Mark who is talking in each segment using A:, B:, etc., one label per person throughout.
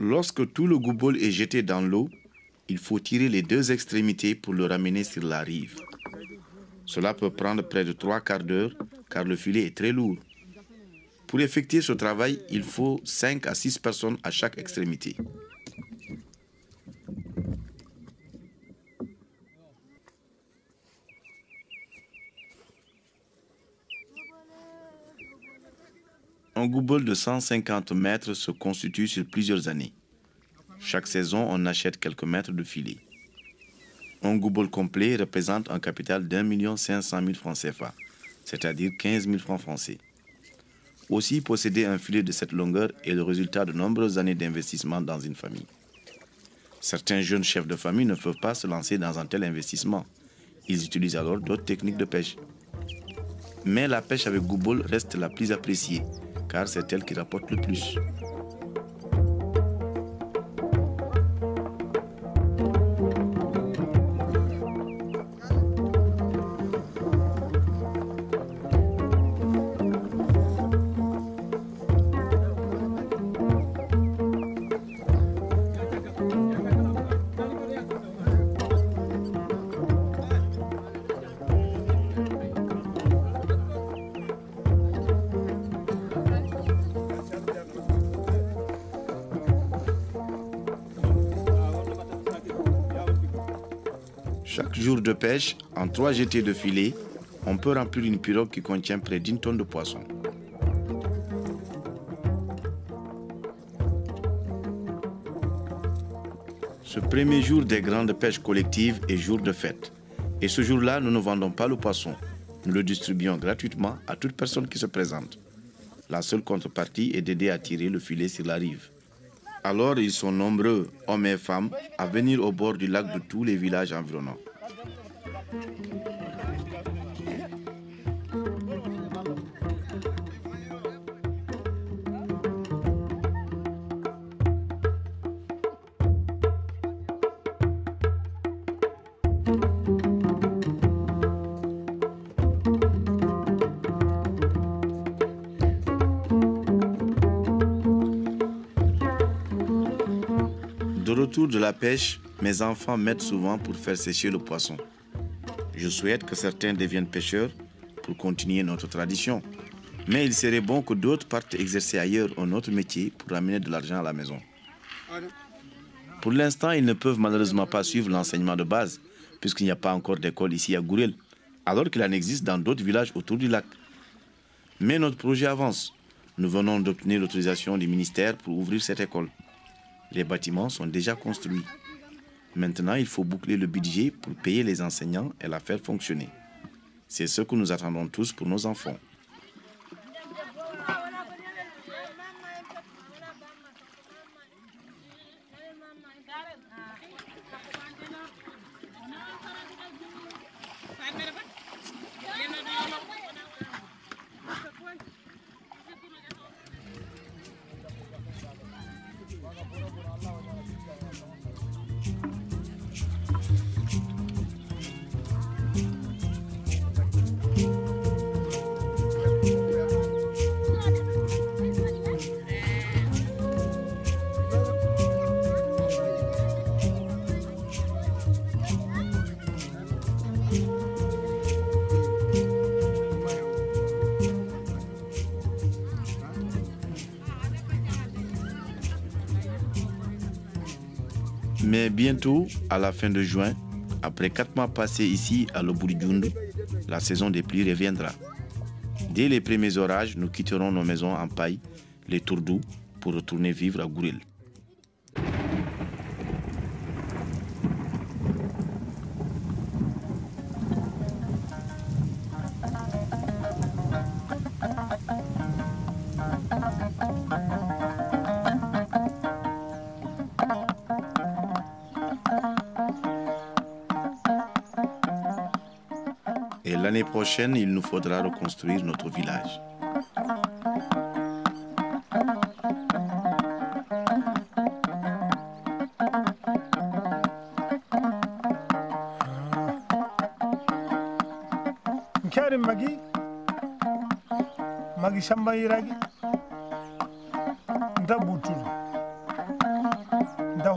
A: Lorsque tout le goubol est jeté dans l'eau, il faut tirer les deux extrémités pour le ramener sur la rive. Cela peut prendre près de 3/4 d'heure car le filet est très lourd. Pour effectuer ce travail, il faut 5 à 6 personnes à chaque extrémité. Un goubol de 150 mètres se constitue sur plusieurs années. Chaque saison, on achète quelques mètres de filet. Un goubol complet représente un capital d'1 500 000 francs CFA, c'est-à-dire 15 000 francs français. Aussi, posséder un filet de cette longueur est le résultat de nombreuses années d'investissement dans une famille. Certains jeunes chefs de famille ne peuvent pas se lancer dans un tel investissement. Ils utilisent alors d'autres techniques de pêche. Mais la pêche avec goubol reste la plus appréciée, car c'est elle qui rapporte le plus. Chaque jour de pêche, en 3 jetées de filet, on peut remplir une pirogue qui contient près d'1 tonne de poissons. Ce premier jour des grandes pêches collectives est jour de fête. Et ce jour-là, nous ne vendons pas le poisson. Nous le distribuons gratuitement à toute personne qui se présente. La seule contrepartie est d'aider à tirer le filet sur la rive. Alors, ils sont nombreux, hommes et femmes, à venir au bord du lac de tous les villages environnants. De retour de la pêche, mes enfants m'aident souvent pour faire sécher le poisson. Je souhaite que certains deviennent pêcheurs pour continuer notre tradition. Mais il serait bon que d'autres partent exercer ailleurs un autre métier pour amener de l'argent à la maison. Pour l'instant, ils ne peuvent malheureusement pas suivre l'enseignement de base, puisqu'il n'y a pas encore d'école ici à Gourel, alors qu'il en existe dans d'autres villages autour du lac. Mais notre projet avance. Nous venons d'obtenir l'autorisation du ministère pour ouvrir cette école. Les bâtiments sont déjà construits. Maintenant, il faut boucler le budget pour payer les enseignants et la faire fonctionner. C'est ce que nous attendons tous pour nos enfants. Mais bientôt, à la fin de juin, après 4 mois passés ici à Lobouridjoundou, la saison des pluies reviendra. Dès les premiers orages, nous quitterons nos maisons en paille, les tourdous, pour retourner vivre à Gourel. Et l'année prochaine, il nous faudra reconstruire notre village.
B: Karim Magi Shamba Iragi Ndabutul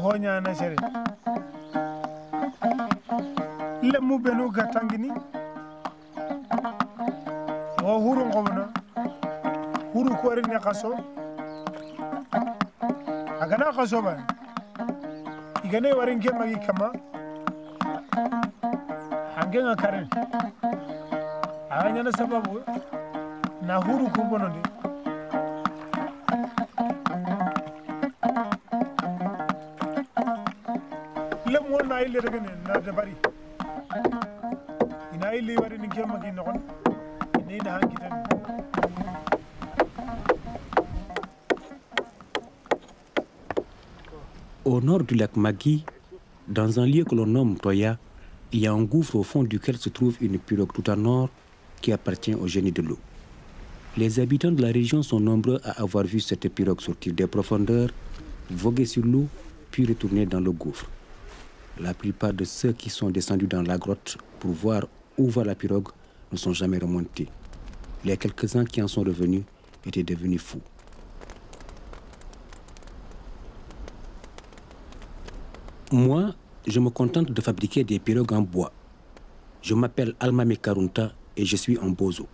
B: honya na sere le mu benu gatangini o huru ngomna huru ko rin kaso agana kaso ba igane warin ke magi kama hangenga karen anya na sababu na huru ko bonondi le mo na ile regen na dabari ina ile warin ke magi nokon ni na hangitan.
C: Au nord du lac Magui, dans un lieu que l'on nomme Toya, il y a un gouffre au fond duquel se trouve une pirogue tout en or qui appartient au génie de l'eau. Les habitants de la région sont nombreux à avoir vu cette pirogue sortir des profondeurs, voguer sur l'eau, puis retourner dans le gouffre. La plupart de ceux qui sont descendus dans la grotte pour voir où va la pirogue ne sont jamais remontés. Les quelques-uns qui en sont revenus étaient devenus fous. Moi, je me contente de fabriquer des pirogues en bois. Je m'appelle Almami Karunta et je suis un bozo.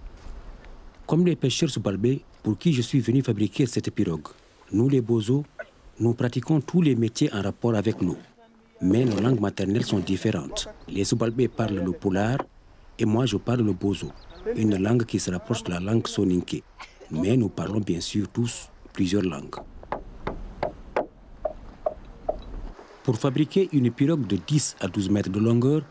C: Comme les pêcheurs Soubalbé, pour qui je suis venu fabriquer cette pirogue, nous les bozos, nous pratiquons tous les métiers en rapport avec l'eau. Mais nos langues maternelles sont différentes. Les Soubalbé parlent le polar et moi je parle le bozo, une langue qui se rapproche de la langue soninké. Mais nous parlons bien sûr tous plusieurs langues. Pour fabriquer une pirogue de 10 à 12 mètres de longueur,